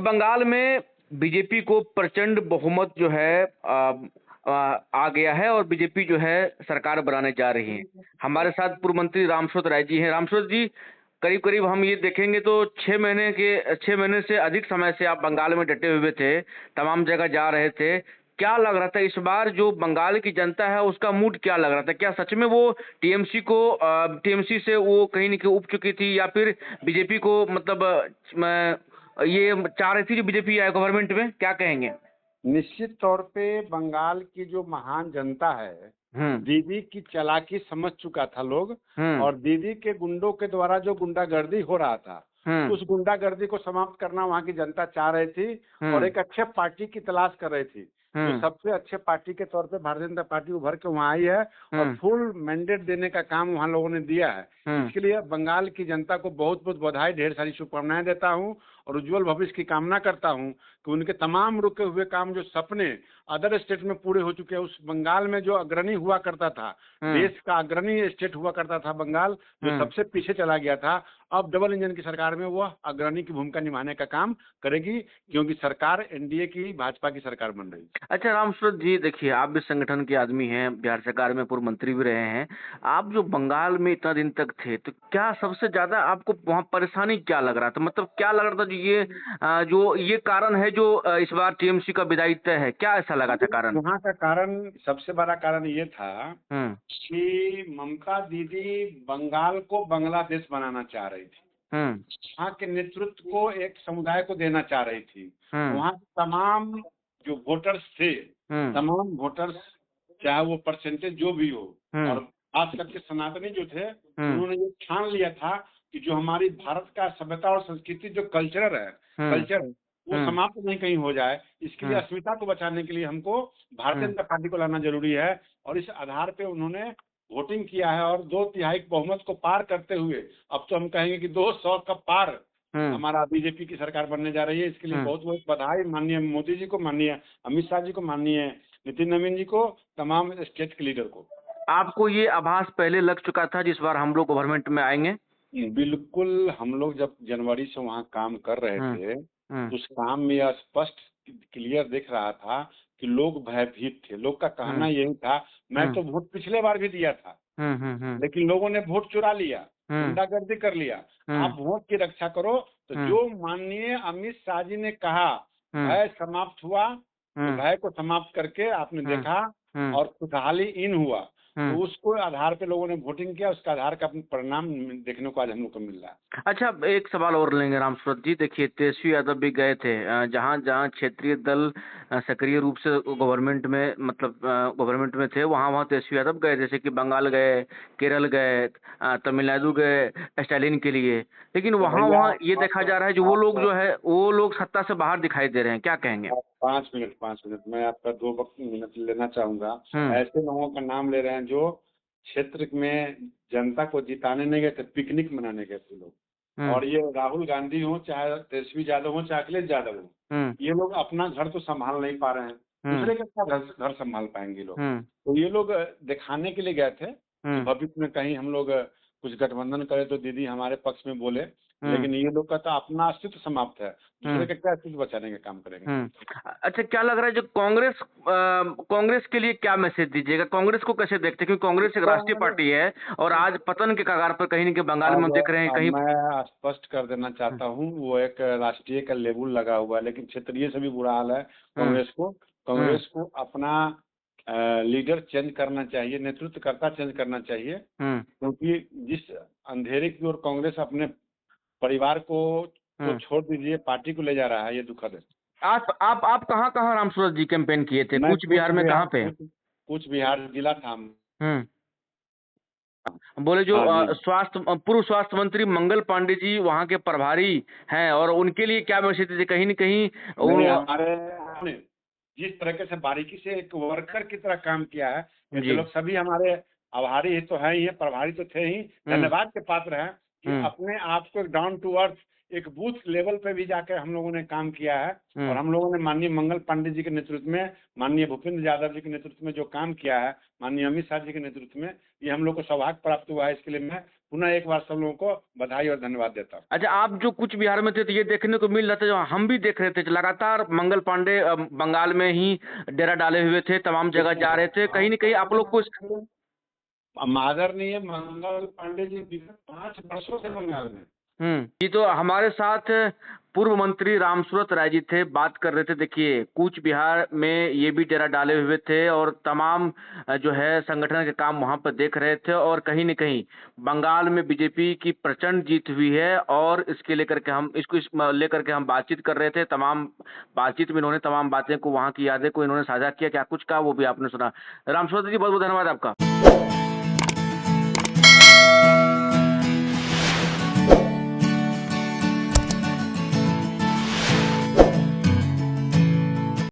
बंगाल में बीजेपी को प्रचंड बहुमत जो है आ गया है और बीजेपी जो है सरकार बनाने जा रही है। हमारे साथ पूर्व मंत्री रामसूरत राय जी हैं। रामसूरत जी, करीब करीब हम ये देखेंगे तो 6 महीने से अधिक समय से आप बंगाल में डटे हुए थे, तमाम जगह जा रहे थे। क्या लग रहा था इस बार जो बंगाल की जनता है उसका मूड क्या लग रहा था? क्या सच में वो टीएमसी से वो कहीं न कहीं उब चुकी थी, या फिर बीजेपी को मतलब ये चाह रही थी कि बीजेपी आए गवर्नमेंट में? क्या कहेंगे? निश्चित तौर पे बंगाल की जो महान जनता है, हम्म। दीदी की चालाकी समझ चुका था लोग। हम्म। और दीदी के गुंडों के द्वारा जो गुंडागर्दी हो रहा था, हम्म। उस गुंडागर्दी को समाप्त करना वहाँ की जनता चाह रही थी और एक अच्छे पार्टी की तलाश कर रही थी। जो सबसे अच्छे पार्टी के तौर पे भारतीय जनता पार्टी उभर के वहाँ आई है और फुल मैंडेट देने का काम वहाँ लोगों ने दिया है। इसके लिए बंगाल की जनता को बहुत बहुत बधाई, ढेर सारी शुभकामनाएं देता हूँ और उज्जवल भविष्य की कामना करता हूँ कि उनके तमाम रुके हुए काम, जो सपने अदर स्टेट में पूरे हो चुके हैं, उस बंगाल में जो अग्रणी हुआ करता था, देश का अग्रणी स्टेट हुआ करता था बंगाल, जो सबसे पीछे चला गया था, अब डबल इंजन की सरकार में वह अग्रणी की भूमिका निभाने का काम करेगी, क्योंकि सरकार एनडीए की, भाजपा की सरकार बन रही है। अच्छा रामसूरत जी, देखिए आप भी संगठन के आदमी हैं, बिहार सरकार में पूर्व मंत्री भी रहे हैं। आप जो बंगाल में इतना दिन तक थे, तो क्या सबसे ज्यादा आपको वहाँ परेशानी क्या लग रहा था? मतलब क्या लग रहा था जो ये कारण है जो इस बार टीएमसी का विदाई तय है, क्या ऐसा लगा था कारण? वहाँ का कारण, सबसे बड़ा कारण ये था हम्म। कि ममता दीदी बंगाल को बांग्लादेश बनाना चाह रही थी। हम्म। वहाँ के नेतृत्व को एक समुदाय को देना चाह रही थी। हम्म। वहाँ तमाम जो वोटर्स थे, तमाम वोटर्स, चाहे वो परसेंटेज जो भी हो, और खास करके सनातनी जो थे, उन्होंने ये ठान लिया था कि जो हमारी भारत का सभ्यता और संस्कृति, जो कल्चर वो समाप्त नहीं कहीं हो जाए। इसके लिए अस्मिता को बचाने के लिए हमको भारतीय जनता पार्टी को लाना जरूरी है। और इस आधार पे उन्होंने वोटिंग किया है और 2/3 बहुमत को पार करते हुए अब तो हम कहेंगे कि 200 का पार हमारा बीजेपी की सरकार बनने जा रही है। इसके लिए बहुत बहुत बधाई माननीय मोदी जी को, माननीय अमित शाह जी को, माननीय नितिन नवीन जी को, तमाम स्टेट के लीडर को। आपको ये आभास पहले लग चुका था जिस बार हम लोग गवर्नमेंट में आएंगे? बिल्कुल, हम लोग जब जनवरी से वहाँ काम कर रहे थे, तो उस काम में यह स्पष्ट क्लियर दिख रहा था कि लोग भयभीत थे। लोग का कहना यही था, मैं तो वोट पिछले बार भी दिया था, लेकिन लोगों ने वोट चुरा लिया, गुंडागर्दी कर लिया। आप वोट की रक्षा करो। तो जो माननीय अमित शाह जी ने कहा, भय समाप्त हुआ, तो भय को समाप्त करके आपने देखा और खुशहाली इन हुआ। तो उसको आधार पे लोगों ने वोटिंग किया, उसका आधार का परिणाम देखने को आज हम लोग को मिल रहा है। अच्छा, एक सवाल और लेंगे रामसूरत जी। देखिए तेजस्वी यादव भी गए थे, जहाँ जहाँ क्षेत्रीय दल सक्रिय रूप से गवर्नमेंट में, मतलब गवर्नमेंट में थे, वहाँ वहाँ तेजस्वी यादव गए, जैसे कि बंगाल गए, केरल गए, तमिलनाडु गए स्टालिन के लिए। लेकिन तो वहाँ भैया वहाँ ये देखा जा रहा है जो वो लोग जो है वो लोग सत्ता से बाहर दिखाई दे रहे हैं, क्या कहेंगे? 5 मिनट मैं आपका 2 मिनट लेना चाहूंगा। ऐसे लोगों का नाम ले रहे हैं जो क्षेत्र में जनता को जिताने नहीं गए थे, पिकनिक मनाने गए थे लोग। और ये राहुल गांधी हो, चाहे तेजस्वी यादव हो, चाहे अखिलेश यादव हो, ये लोग अपना घर तो संभाल नहीं पा रहे हैं, दूसरे का क्या घर संभाल पाएंगे लोग। तो ये लोग दिखाने के लिए गए थे कि भविष्य में कहीं हम लोग कुछ गठबंधन करें तो दीदी हमारे पक्ष में बोले। लेकिन ये लोग का तो अपना अस्तित्व समाप्त है, दूसरे का क्या अस्तित्व बचाने का काम करेंगे। अच्छा, क्या लग रहा है जो कांग्रेस के लिए क्या मैसेज दीजिएगा? कांग्रेस को कैसे देखते हैं? क्योंकि कांग्रेस एक राष्ट्रीय पार्टी है और आज पतन के कगार पर कहीं न कहीं बंगाल में हम देख रहे हैं कहीं। मैं स्पष्ट कर देना चाहता हूँ, वो एक राष्ट्रीय का लेबल लगा हुआ है, लेकिन क्षेत्रीय से भी बुरा हाल है कांग्रेस को अपना लीडर चेंज करना चाहिए, नेतृत्वकर्ता चेंज करना चाहिए। क्योंकि जिस अंधेरे की ओर कांग्रेस अपने परिवार को छोड़ दीजिए, पार्टी को ले जा रहा है, ये दुखद है। आप कहाँ रामसूरत जी कैंपेन किए थे? कूच बिहार में कहाँ पे? कूच बिहार जिला था। बोले जो पूर्व स्वास्थ्य मंत्री मंगल पांडे जी वहाँ के प्रभारी हैं, और उनके लिए क्या मैसेज दीजिए? कहीं न कहीं हमारे जिस तरीके से बारीकी से एक वर्कर की तरह काम किया है, ये लोग सभी हमारे आभारी तो है ही है, प्रभारी तो थे ही, धन्यवाद के पात्र हैं कि अपने आप को डाउन टू अर्थ एक बूथ लेवल पे भी जाकर हम लोगों ने काम किया है। और हम लोगों ने माननीय मंगल पांडे जी के नेतृत्व में, माननीय भूपेंद्र यादव जी के नेतृत्व में जो काम किया है, माननीय अमित शाह जी के नेतृत्व में, ये हम लोग को सौभाग्य प्राप्त हुआ है। इसके लिए मैं पुनः एक बार सब लोगों को बधाई और धन्यवाद देता हूँ। अच्छा, आप जो कूच बिहार में थे तो ये देखने को मिल रहा था, जो हम भी देख रहे थे, लगातार मंगल पांडे बंगाल में ही डेरा डाले हुए थे, तमाम जगह जा रहे थे, कहीं न कहीं आप लोग को आदरणीय मंगल पांडे जी विगत 5 वर्षों से बंगाल में। ये तो हमारे साथ पूर्व मंत्री रामसूरत राय जी थे, बात कर रहे थे। देखिए, कूच बिहार में ये भी डेरा डाले हुए थे और तमाम जो है संगठन के काम वहां पर देख रहे थे, और कहीं न कहीं बंगाल में बीजेपी की प्रचंड जीत हुई है, और इसके लेकर के हम लेकर के हम बातचीत कर रहे थे। तमाम बातचीत में इन्होंने तमाम बातें को, वहां की यादें को इन्होंने साझा किया। क्या कुछ कहा वो भी आपने सुना। रामसूरत जी, बहुत बहुत धन्यवाद आपका।